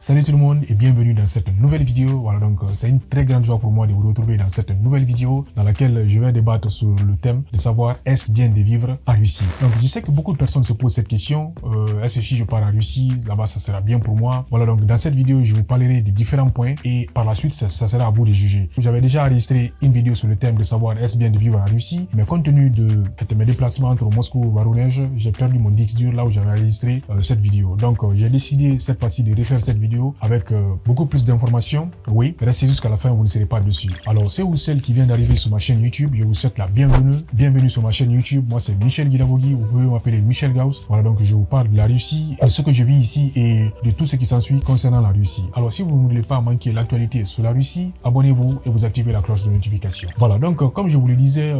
Salut tout le monde et bienvenue dans cette nouvelle vidéo. Voilà, donc c'est une très grande joie pour moi de vous retrouver dans cette nouvelle vidéo dans laquelle je vais débattre sur le thème de savoir est-ce bien de vivre en Russie. Donc je sais que beaucoup de personnes se posent cette question, est-ce que si je pars en Russie, là-bas ça sera bien pour moi? Voilà, donc dans cette vidéo je vous parlerai des différents points et par la suite ça sera à vous de juger. J'avais déjà enregistré une vidéo sur le thème de savoir est-ce bien de vivre en Russie, mais compte tenu de mes déplacements entre Moscou et Voronezh, j'ai perdu mon disque dur là où j'avais enregistré cette vidéo. Donc j'ai décidé cette fois-ci de refaire cette vidéo avec beaucoup plus d'informations. Oui, restez jusqu'à la fin, vous ne serez pas dessus. Alors, ceux ou celles qui viennent d'arriver sur ma chaîne YouTube, je vous souhaite la bienvenue. Bienvenue sur ma chaîne YouTube. Moi, c'est Michel Guidavogi. Vous pouvez m'appeler Michel Gauss. Voilà, donc je vous parle de la Russie, de ce que je vis ici et de tout ce qui s'ensuit concernant la Russie. Alors, si vous ne voulez pas manquer l'actualité sur la Russie, abonnez-vous et vous activez la cloche de notification. Voilà, donc comme je vous le disais,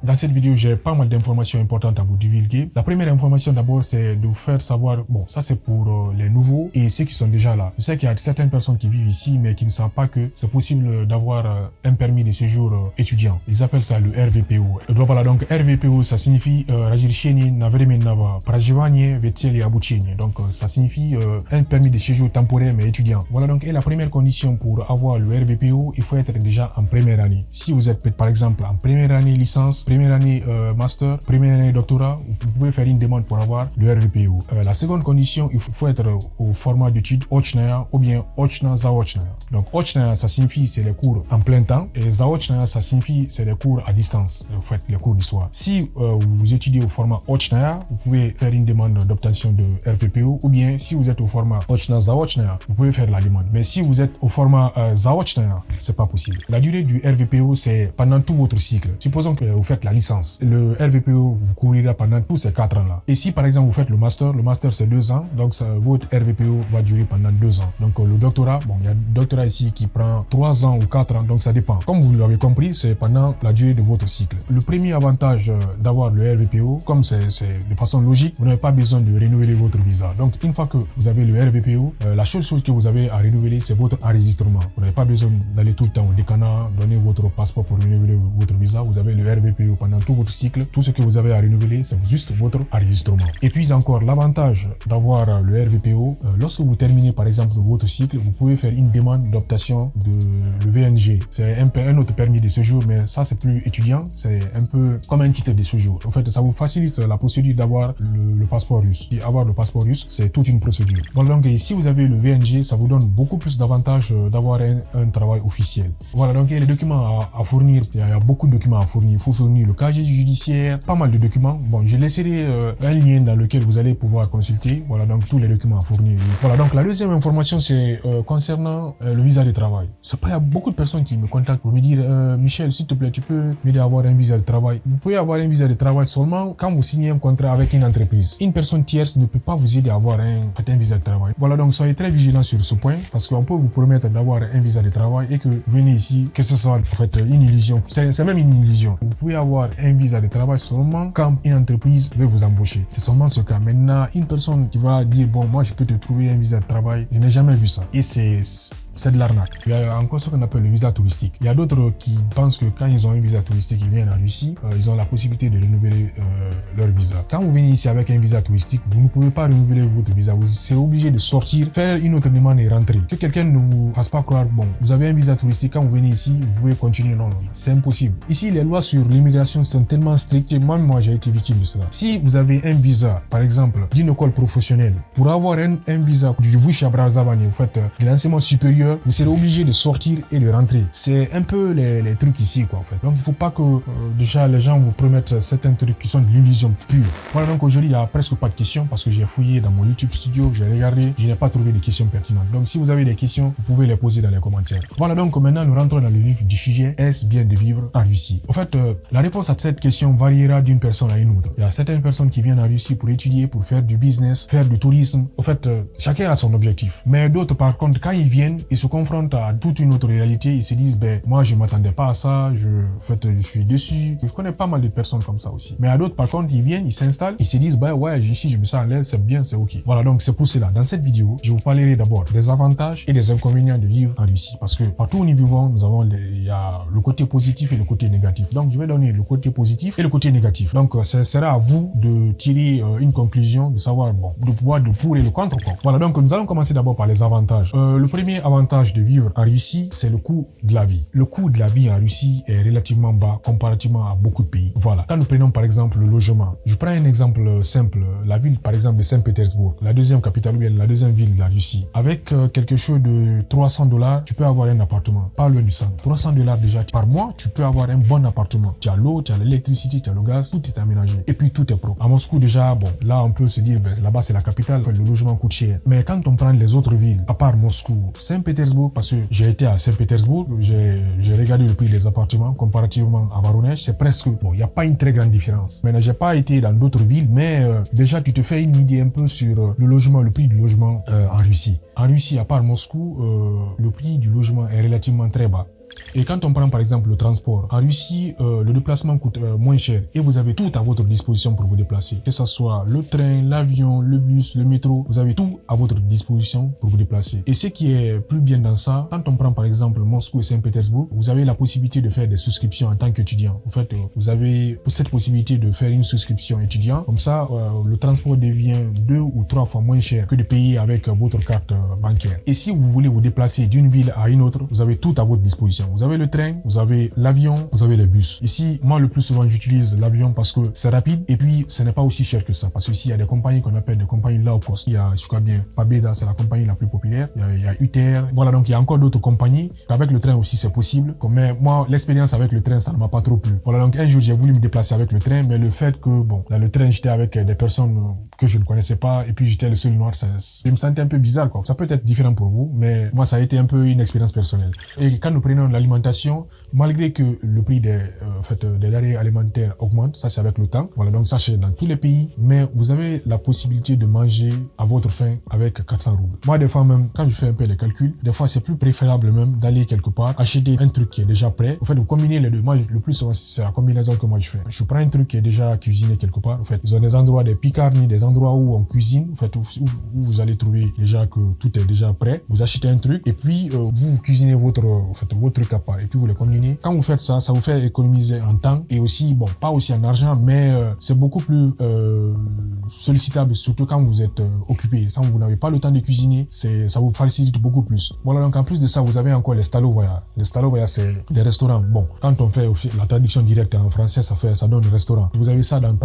dans cette vidéo, j'ai pas mal d'informations importantes à vous divulguer. La première information d'abord, c'est de vous faire savoir, bon, ça c'est pour les nouveaux et ceux qui sont déjà là. Je sais qu'il y a certaines personnes qui vivent ici mais qui ne savent pas que c'est possible d'avoir un permis de séjour étudiant. Ils appellent ça le RVPO. Et donc voilà, donc RVPO ça signifie Разрешение на временное проживание в цели обучения. Donc ça signifie un permis de séjour temporaire mais étudiant. Voilà, donc et la première condition pour avoir le RVPO, il faut être déjà en première année. Si vous êtes par exemple en première année licence, première année master, première année doctorat, vous pouvez faire une demande pour avoir le RVPO. La seconde condition, il faut être au format d'études Ochная ou bien Ochna Zaochna. Donc Ochna ça signifie c'est les cours en plein temps et Zaochna ça signifie c'est les cours à distance, en fait les cours du soir. Si vous étudiez au format Ochna, vous pouvez faire une demande d'obtention de RVPO ou bien si vous êtes au format Ochna Zaochna, vous pouvez faire la demande. Mais si vous êtes au format Zaochna, c'est pas possible. La durée du RVPO c'est pendant tout votre cycle. Supposons que vous faites la licence. Le RVPO vous couvrira pendant tous ces 4 ans là. Et si par exemple vous faites le master c'est 2 ans, donc votre RVPO va durer pendant 2 ans. Donc le doctorat, bon, il y a un doctorat ici qui prend 3 ans ou 4 ans, donc ça dépend. Comme vous l'avez compris, c'est pendant la durée de votre cycle. Le premier avantage d'avoir le RVPO, comme c'est de façon logique, vous n'avez pas besoin de renouveler votre visa. Donc une fois que vous avez le RVPO, la seule chose que vous avez à renouveler, c'est votre enregistrement. Vous n'avez pas besoin d'aller tout le temps au décanat, donner votre passeport pour renouveler votre visa. Vous avez le RVPO pendant tout votre cycle. Tout ce que vous avez à renouveler, c'est juste votre enregistrement. Et puis encore, l'avantage d'avoir le RVPO, lorsque vous terminez par exemple votre cycle, vous pouvez faire une demande d'obtention de le VNG. C'est un autre permis de séjour, mais ça c'est plus étudiant, c'est un peu comme un titre de séjour. En fait, ça vous facilite la procédure d'avoir le passeport russe. Et avoir le passeport russe, c'est toute une procédure. Bon, donc si vous avez le VNG, ça vous donne beaucoup plus d'avantages d'avoir un travail officiel. Voilà, donc il y a les documents à fournir. Il y a beaucoup de documents à fournir. Il faut fournir le casier judiciaire, pas mal de documents. Bon, je laisserai un lien dans lequel vous allez pouvoir consulter. Voilà, donc tous les documents à fournir. Voilà, donc la deuxième information, c'est concernant le visa de travail. C'est pas, il y a beaucoup de personnes qui me contactent pour me dire Michel, s'il te plaît, tu peux m'aider à avoir un visa de travail. Vous pouvez avoir un visa de travail seulement quand vous signez un contrat avec une entreprise. Une personne tierce ne peut pas vous aider à avoir un visa de travail. Voilà, donc soyez très vigilants sur ce point parce qu'on peut vous promettre d'avoir un visa de travail et que vous venez ici, que ce soit en fait une illusion. C'est même une illusion. Vous pouvez avoir un visa de travail seulement quand une entreprise veut vous embaucher. C'est seulement ce cas. Maintenant, une personne qui va dire bon, moi je peux te trouver un visa de travail, je n'ai jamais vu ça. Et c'est de l'arnaque. Il y a encore ce qu'on appelle le visa touristique. Il y a d'autres qui pensent que quand ils ont un visa touristique, ils viennent en Russie, ils ont la possibilité de renouveler leur visa. Quand vous venez ici avec un visa touristique, vous ne pouvez pas renouveler votre visa. Vous serez obligé de sortir, faire une autre demande et rentrer. Que quelqu'un ne vous fasse pas croire, bon, vous avez un visa touristique, quand vous venez ici, vous pouvez continuer. Non, c'est impossible. Ici, les lois sur l'immigration sont tellement strictes. Moi, j'ai été victime de cela. Si vous avez un visa, par exemple, d'une école professionnelle, pour avoir un visa du Vysche Obrazovanie, en fait, de l'enseignement supérieur, vous serez obligé de sortir et de rentrer. C'est un peu les trucs ici, quoi, en fait. Donc, il ne faut pas que déjà les gens vous promettent certains trucs qui sont de l'illusion pure. Voilà, donc aujourd'hui, il n'y a presque pas de questions parce que j'ai fouillé dans mon YouTube Studio, j'ai regardé, je n'ai pas trouvé de questions pertinentes. Donc, si vous avez des questions, vous pouvez les poser dans les commentaires. Voilà, donc maintenant, nous rentrons dans le vif du sujet. Est-ce bien de vivre en Russie? En fait, la réponse à cette question variera d'une personne à une autre. Il y a certaines personnes qui viennent en Russie pour étudier, pour faire du business, faire du tourisme. En fait, chacun a son objectif. Mais d'autres, par contre, quand ils viennent, ils se confrontent à toute une autre réalité. Ils se disent, ben, moi, je m'attendais pas à ça. Je suis déçu. Je connais pas mal de personnes comme ça aussi. Mais à d'autres, par contre, ils viennent, ils s'installent, ils se disent, ben, ouais, ici, je me sens à l'aise, c'est bien, c'est ok. Voilà, donc c'est pour cela. Dans cette vidéo, je vous parlerai d'abord des avantages et des inconvénients de vivre en Russie. Parce que partout où nous vivons, il y a le côté positif et le côté négatif. Donc, je vais donner le côté positif et le côté négatif. Donc, ce sera à vous de tirer une conclusion, de savoir, bon, de pouvoir de pour et le contre, quoi. Voilà, donc nous allons commencer d'abord par les avantages. Le premier avantage de vivre en Russie, c'est le coût de la vie. Le coût de la vie en Russie est relativement bas comparativement à beaucoup de pays. Voilà. Quand nous prenons par exemple le logement, je prends un exemple simple. La ville par exemple de Saint-Pétersbourg, la deuxième capitale ou bien la deuxième ville de la Russie. Avec quelque chose de $300, tu peux avoir un appartement, pas loin du centre. $300 déjà par mois, tu peux avoir un bon appartement. Tu as l'eau, tu as l'électricité, tu as le gaz, tout est aménagé. Et puis tout est propre. À Moscou déjà, bon, là on peut se dire, ben, là-bas c'est la capitale, le logement coûte cher. Mais quand on prend les autres villes, à part Moscou, Saint-Pétersbourg, parce que j'ai été à Saint-Pétersbourg, j'ai regardé le prix des appartements comparativement à Voronezh, c'est presque, bon, il n'y a pas une très grande différence. Maintenant, j'ai pas été dans d'autres villes, mais déjà tu te fais une idée un peu sur le logement, le prix du logement en Russie. En Russie, à part Moscou, le prix du logement est relativement très bas. Et quand on prend par exemple le transport, en Russie, le déplacement coûte moins cher et vous avez tout à votre disposition pour vous déplacer. Que ce soit le train, l'avion, le bus, le métro, vous avez tout à votre disposition pour vous déplacer. Et ce qui est plus bien dans ça, quand on prend par exemple Moscou et Saint-Pétersbourg, vous avez la possibilité de faire des souscriptions en tant qu'étudiant. En fait, vous avez cette possibilité de faire une souscription étudiant. Comme ça, le transport devient 2 ou 3 fois moins cher que de payer avec votre carte bancaire. Et si vous voulez vous déplacer d'une ville à une autre, vous avez tout à votre disposition. Vous avez le train, vous avez l'avion, vous avez les bus. Ici, moi, le plus souvent, j'utilise l'avion parce que c'est rapide et puis ce n'est pas aussi cher que ça. Parce que ici, il y a des compagnies qu'on appelle des compagnies low cost. Il y a, je crois bien, Pabeda, c'est la compagnie la plus populaire. Il y a UTR. Voilà, donc il y a encore d'autres compagnies. Avec le train aussi, c'est possible. Mais moi, l'expérience avec le train, ça ne m'a pas trop plu. Voilà, donc un jour, j'ai voulu me déplacer avec le train, mais le fait que, bon, dans le train, j'étais avec des personnes que je ne connaissais pas et puis j'étais le seul noir, je me sentais un peu bizarre, quoi. Ça peut être différent pour vous, mais moi, ça a été un peu une expérience personnelle. Et quand nous prenons l'alimentation, malgré que le prix des denrées alimentaires augmente, ça c'est avec le temps. Voilà, donc ça c'est dans tous les pays, mais vous avez la possibilité de manger à votre faim avec 400 roubles. Moi, des fois même, quand je fais un peu les calculs, des fois c'est plus préférable même d'aller quelque part, acheter un truc qui est déjà prêt. En fait, vous combinez les deux. Moi, le plus souvent, c'est la combinaison que moi je fais. Je prends un truc qui est déjà cuisiné quelque part. En fait, ils ont des endroits, des picarnis, des endroits où on cuisine, en fait, où vous allez trouver déjà que tout est déjà prêt. Vous achetez un truc et puis vous cuisinez votre truc à part et puis vous les combinez. Quand vous faites ça, ça vous fait économiser en temps et aussi, bon, pas aussi en argent, mais c'est beaucoup plus sollicitable, surtout quand vous êtes occupé. Quand vous n'avez pas le temps de cuisiner, ça vous facilite beaucoup plus. Voilà, donc en plus de ça, vous avez encore les stalovoya. Les stalovoya, c'est des restaurants. Bon, quand on fait la traduction directe en français, ça donne restaurant. Vous avez ça dans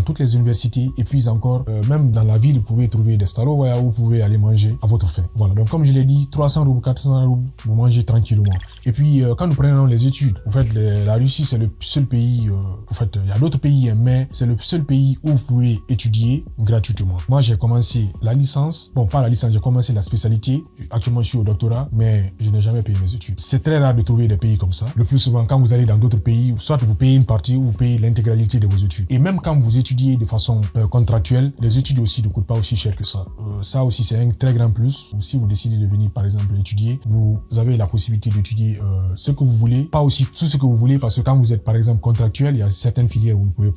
toutes les universités et puis encore, même dans la ville, vous pouvez trouver des stalovoya où vous pouvez aller manger à votre faim. Voilà, donc comme je l'ai dit, 300 roubles, 400 roubles, vous mangez tranquillement. Et puis, quand nous prenons les études, en fait, la Russie, c'est le seul pays, en fait, il y a d'autres pays, mais c'est le seul pays où vous pouvez étudier gratuitement. Moi, j'ai commencé la licence, bon, pas la licence, j'ai commencé la spécialité. Actuellement, je suis au doctorat, mais je n'ai jamais payé mes études. C'est très rare de trouver des pays comme ça. Le plus souvent, quand vous allez dans d'autres pays, soit vous payez une partie ou vous payez l'intégralité de vos études. Et même quand vous étudiez de façon contractuelle, les études aussi ne coûtent pas aussi cher que ça. Ça aussi, c'est un très grand plus. Si vous décidez de venir, par exemple, étudier, vous avez la possibilité d'étudier ce que vous voulez, pas aussi tout ce que vous voulez, parce que quand vous êtes par exemple contractuel, il y a certaines filières où vous ne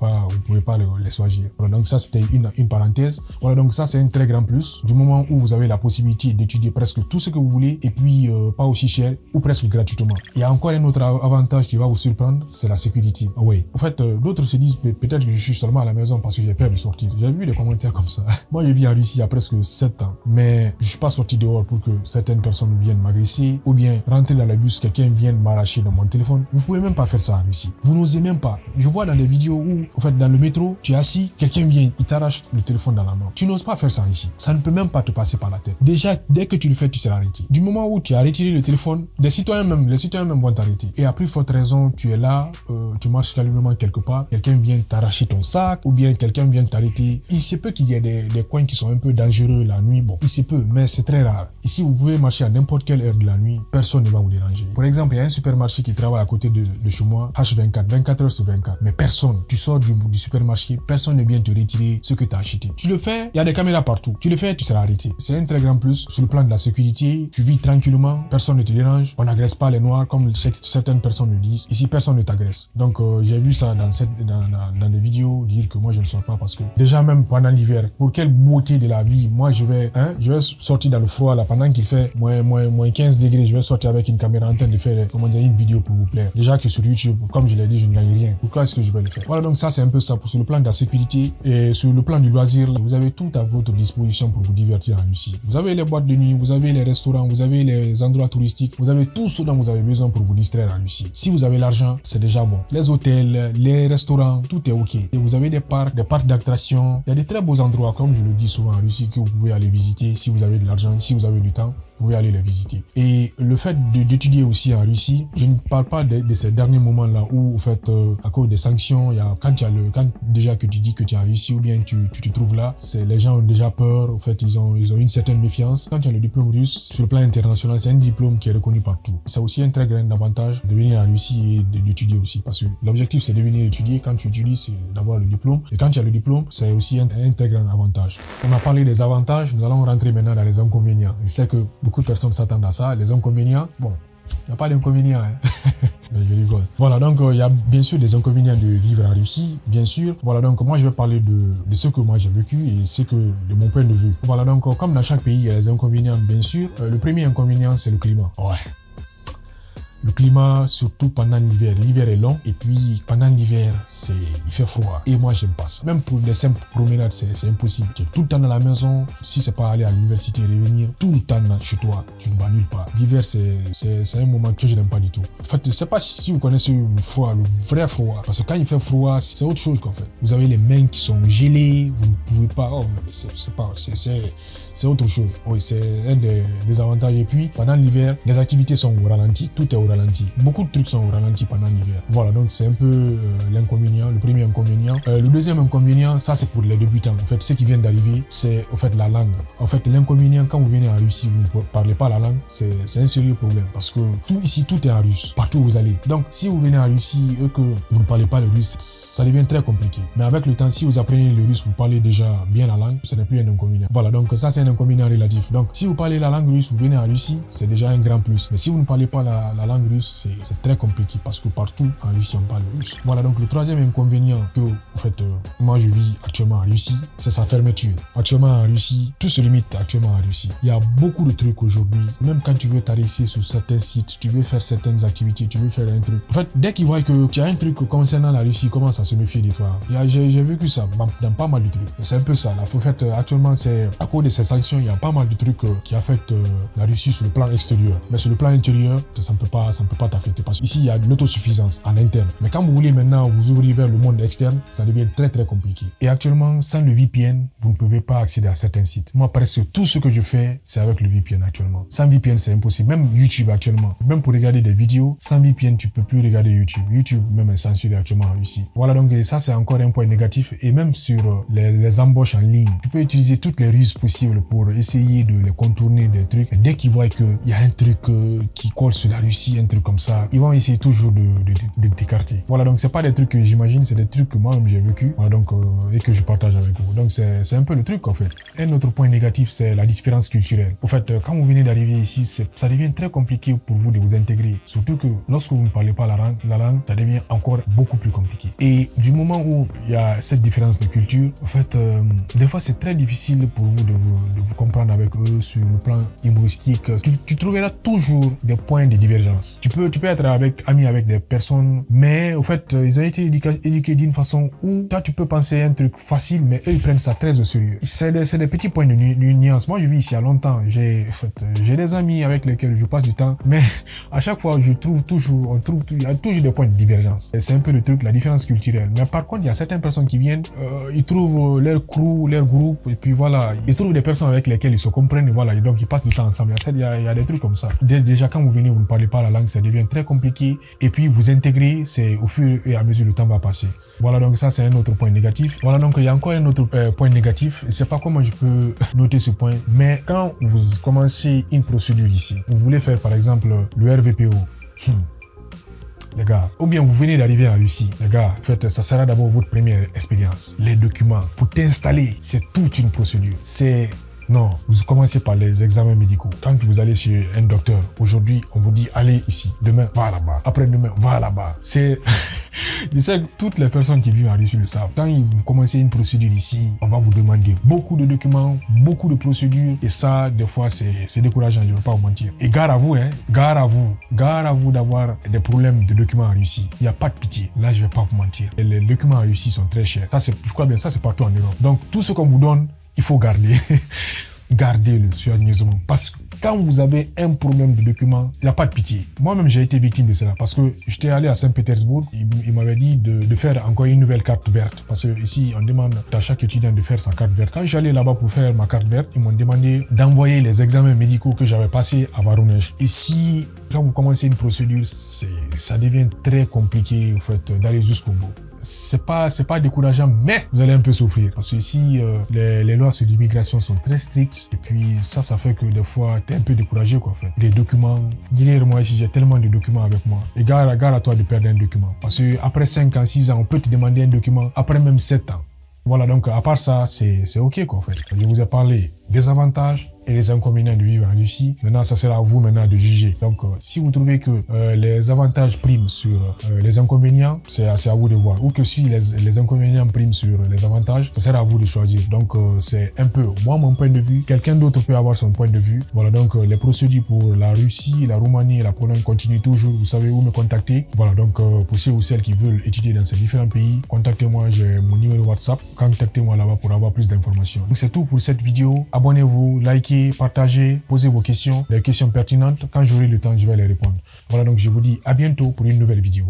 pouvez pas les choisir. Voilà, donc ça c'était une parenthèse. Voilà, donc ça c'est un très grand plus du moment où vous avez la possibilité d'étudier presque tout ce que vous voulez et puis pas aussi cher ou presque gratuitement. Il y a encore un autre avantage qui va vous surprendre, c'est la sécurité. Oui. En fait, d'autres se disent peut-être que je suis seulement à la maison parce que j'ai peur de sortir. J'ai vu des commentaires comme ça. Moi, je vis en Russie il y a presque 7 ans, mais je suis pas sorti dehors pour que certaines personnes viennent m'agresser ou bien rentrer dans le bus, quelqu'un vienne m'arracher dans mon téléphone. Vous pouvez même pas faire ça en Russie. Vous n'osez même pas. Je vois dans des vidéos où, en fait, dans le métro, tu es assis, quelqu'un vient, il t'arrache le téléphone dans la main. Tu n'oses pas faire ça ici. Ça ne peut même pas te passer par la tête. Déjà, dès que tu le fais, tu seras arrêté. Du moment où tu as retiré le téléphone, les citoyens même vont t'arrêter. Et à plus forte raison, tu es là, tu marches calmement quelque part, quelqu'un vient t'arracher ton sac, ou bien quelqu'un vient t'arrêter. Il se peut qu'il y ait des coins qui sont un peu dangereux la nuit. Bon, il se peut, mais c'est très rare. Ici, vous pouvez marcher à n'importe quelle heure de la nuit, personne ne va vous déranger. manger. Pour exemple, il y a un supermarché qui travaille à côté de chez moi, H24, 24 heures sur 24. Mais personne, tu sors du supermarché, personne ne vient te retirer ce que tu as acheté. Tu le fais, il y a des caméras partout. Tu le fais, tu seras arrêté. C'est un très grand plus sur le plan de la sécurité. Tu vis tranquillement, personne ne te dérange. On n'agresse pas les noirs comme certaines personnes le disent. Ici, personne ne t'agresse. Donc, j'ai vu ça dans des vidéos dire que moi, je ne sors pas parce que déjà même pendant l'hiver, pour quelle beauté de la vie, moi, je vais sortir dans le froid là pendant qu'il fait moins 15 degrés. Je vais sortir avec une caméra en train de faire une vidéo pour vous plaire. Déjà que sur YouTube, comme je l'ai dit, je ne gagne rien. Pourquoi est-ce que je vais le faire? Voilà, donc ça, c'est un peu ça sur le plan de la sécurité et sur le plan du loisir. Vous avez tout à votre disposition pour vous divertir en Russie. Vous avez les boîtes de nuit, vous avez les restaurants, vous avez les endroits touristiques, vous avez tout ce dont vous avez besoin pour vous distraire en Russie. Si vous avez l'argent, c'est déjà bon. Les hôtels, les restaurants, tout est ok. Et vous avez des parcs d'attractions. Il y a de très beaux endroits, comme je le dis souvent en Russie, que vous pouvez aller visiter si vous avez de l'argent, si vous avez du temps. Vous pouvez aller les visiter. Et le fait d'étudier aussi en Russie, je ne parle pas de ces derniers moments-là où, en fait, à cause des sanctions, il y a, quand déjà que tu dis que tu es en Russie ou bien tu te trouves là, les gens ont déjà peur, en fait, ils ont une certaine méfiance. Quand tu as le diplôme russe, sur le plan international, c'est un diplôme qui est reconnu partout. C'est aussi un très grand avantage de venir en Russie et d'étudier aussi, parce que l'objectif, c'est de venir étudier. Quand tu étudies, c'est d'avoir le diplôme. Et quand tu as le diplôme, c'est aussi un très grand avantage. On a parlé des avantages, nous allons rentrer maintenant dans les inconvénients. Je sais que beaucoup de personnes s'attendent à ça. Les inconvénients, bon, il n'y a pas d'inconvénients. Mais je rigole. Voilà, donc il y a bien sûr des inconvénients de vivre en Russie, bien sûr. Voilà, donc moi je vais parler de ce que moi j'ai vécu et ce que de mon point de vue. Voilà, donc comme dans chaque pays, il y a des inconvénients, bien sûr. Le premier inconvénient, c'est le climat. Ouais. Le climat, surtout pendant l'hiver. L'hiver est long et puis pendant l'hiver, il fait froid. Et moi, j'aime pas ça. Même pour des simples promenades, c'est impossible. Tu es tout le temps dans la maison. Si c'est pas aller à l'université et revenir, tout le temps chez toi, tu ne vas nulle part. L'hiver, c'est un moment que je n'aime pas du tout. En fait, je sais pas si vous connaissez le froid, le vrai froid. Parce que quand il fait froid, c'est autre chose qu'en fait. Vous avez les mains qui sont gelées, vous ne pouvez pas. Oh, mais c'est autre chose. Oui, c'est un des avantages. Et puis, pendant l'hiver, les activités sont au ralenti. Tout est au ralenti. Beaucoup de trucs sont au ralenti pendant l'hiver. Voilà, donc c'est un peu l'inconvénient, le premier inconvénient. Le deuxième inconvénient, ça c'est pour les débutants. En fait, ceux qui viennent d'arriver, c'est en fait la langue. En fait, l'inconvénient, quand vous venez en Russie, vous ne parlez pas la langue, c'est un sérieux problème. Parce que ici, tout est en russe. Partout où vous allez. Donc, si vous venez en Russie et que vous ne parlez pas le russe, ça devient très compliqué. Mais avec le temps, si vous apprenez le russe, vous parlez déjà bien la langue, ce n'est plus un inconvénient. Voilà, donc ça c'est un inconvénient relatif. Donc, si vous parlez la langue russe, vous venez en Russie, c'est déjà un grand plus. Mais si vous ne parlez pas la langue russe, c'est très compliqué parce que partout en Russie, on parle russe. Voilà, donc le troisième inconvénient que, en fait, moi je vis actuellement en Russie, c'est sa fermeture. Actuellement en Russie, tout se limite actuellement en Russie. Il y a beaucoup de trucs aujourd'hui. Même quand tu veux t'arrêter sur certains sites, tu veux faire certaines activités, tu veux faire un truc. En fait, dès qu'ils voient que tu as un truc concernant la Russie, ils commencent à se méfier de toi. J'ai vécu ça dans pas mal de trucs. C'est un peu ça. Là, en fait, actuellement, c'est à cause de ces sanctions, il y a pas mal de trucs qui affectent la Russie sur le plan extérieur. Mais sur le plan intérieur, ça ne peut pas t'affecter parce qu'ici, il y a de l'autosuffisance en interne. Mais quand vous voulez maintenant vous ouvrir vers le monde externe, ça devient très très compliqué. Et actuellement, sans le VPN, vous ne pouvez pas accéder à certains sites. Moi, presque tout ce que je fais, c'est avec le VPN actuellement. Sans VPN, c'est impossible. Même YouTube actuellement, même pour regarder des vidéos, sans VPN, tu peux plus regarder YouTube. YouTube même est censuré actuellement en Russie. Voilà, donc ça, c'est encore un point négatif. Et même sur les embauches en ligne, tu peux utiliser toutes les ruses possibles pour essayer de les contourner des trucs. Et dès qu'ils voient qu'il y a un truc qui colle sur la Russie, un truc comme ça, ils vont essayer toujours de t'écarter. Voilà, donc c'est pas des trucs que j'imagine, c'est des trucs que moi-même j'ai vécu. Voilà, donc, et que je partage avec vous. Donc c'est un peu le truc en fait. Un autre point négatif, c'est la différence culturelle. En fait, quand vous venez d'arriver ici, ça devient très compliqué pour vous de vous intégrer. Surtout que lorsque vous ne parlez pas la langue, ça devient encore beaucoup plus compliqué. Et du moment où il y a cette différence de culture, en fait, des fois c'est très difficile pour vous de vous comprendre avec eux sur le plan humoristique. Tu trouveras toujours des points de divergence. Tu peux être ami avec des personnes, mais au fait, ils ont été éduqués d'une façon où toi tu peux penser un truc facile, mais eux ils prennent ça très au sérieux. C'est des petits points de nuance. Moi je vis ici il y a longtemps. J'ai des amis avec lesquels je passe du temps, mais à chaque fois il y a toujours des points de divergence. C'est un peu le truc, la différence culturelle. Mais par contre, il y a certaines personnes qui viennent, ils trouvent leur crew, leur groupe, et puis voilà, ils trouvent des personnes personnes avec lesquelles ils se comprennent, voilà, et donc ils passent du temps ensemble. Il y a des trucs comme ça. Déjà, quand vous venez, vous ne parlez pas la langue, ça devient très compliqué. Et puis, vous intégrez, c'est au fur et à mesure le temps va passer. Voilà, donc ça, c'est un autre point négatif. Voilà, donc il y a encore un autre point négatif. Je sais pas comment je peux noter ce point, mais quand vous commencez une procédure ici, vous voulez faire, par exemple, le RVPO. Les gars, ou bien vous venez d'arriver en Russie, les gars, faites, ça sera d'abord votre première expérience. Les documents, pour t'installer, c'est toute une procédure. Non, vous commencez par les examens médicaux. Quand vous allez chez un docteur, aujourd'hui, on vous dit, allez ici. Demain, va là-bas. Après-demain, va là-bas. Je sais que toutes les personnes qui vivent en Russie le savent. Quand vous commencez une procédure ici, on va vous demander beaucoup de documents, beaucoup de procédures. Et ça, des fois, c'est décourageant, je ne vais pas vous mentir. Et gare à vous, gare à vous d'avoir des problèmes de documents en Russie. Il n'y a pas de pitié. Là, je ne vais pas vous mentir. Et les documents en Russie sont très chers. Ça, je crois bien, ça, c'est partout en Europe. Donc, tout ce qu'on vous donne, il faut garder. Gardez-le soigneusement. Parce que quand vous avez un problème de document, il n'y a pas de pitié. Moi-même, j'ai été victime de cela. Parce que j'étais allé à Saint-Pétersbourg. Il m'avait dit de faire encore une nouvelle carte verte. Parce que ici, on demande à chaque étudiant de faire sa carte verte. Quand j'allais là-bas pour faire ma carte verte, ils m'ont demandé d'envoyer les examens médicaux que j'avais passés à Voronezh. Ici, quand vous commencez une procédure, ça devient très compliqué, en fait, d'aller jusqu'au bout. C'est pas décourageant, mais vous allez un peu souffrir parce que ici les lois sur l'immigration sont très strictes et puis ça fait que des fois t'es un peu découragé quoi en fait. Les documents, dis-le moi ici j'ai tellement de documents avec moi. Et gare à toi de perdre un document parce que après 5 ans, 6 ans, on peut te demander un document après même 7 ans. Voilà, donc à part ça, c'est ok quoi en fait. Je vous ai parlé des avantages et les inconvénients de vivre en Russie. Maintenant, ça sera à vous maintenant de juger. Donc, si vous trouvez que les avantages priment sur les inconvénients, c'est à vous de voir. Ou que si les inconvénients priment sur les avantages, ça sera à vous de choisir. Donc, c'est un peu moi mon point de vue. Quelqu'un d'autre peut avoir son point de vue. Voilà, donc les procédures pour la Russie, la Roumanie et la Pologne continuent toujours. Vous savez où me contacter. Voilà, donc pour ceux ou celles qui veulent étudier dans ces différents pays, contactez-moi, j'ai mon numéro WhatsApp. Contactez-moi là-bas pour avoir plus d'informations. Donc, c'est tout pour cette vidéo. Abonnez-vous, likez, partagez, posez vos questions, les questions pertinentes. Quand j'aurai le temps, je vais les répondre. Voilà, donc je vous dis à bientôt pour une nouvelle vidéo.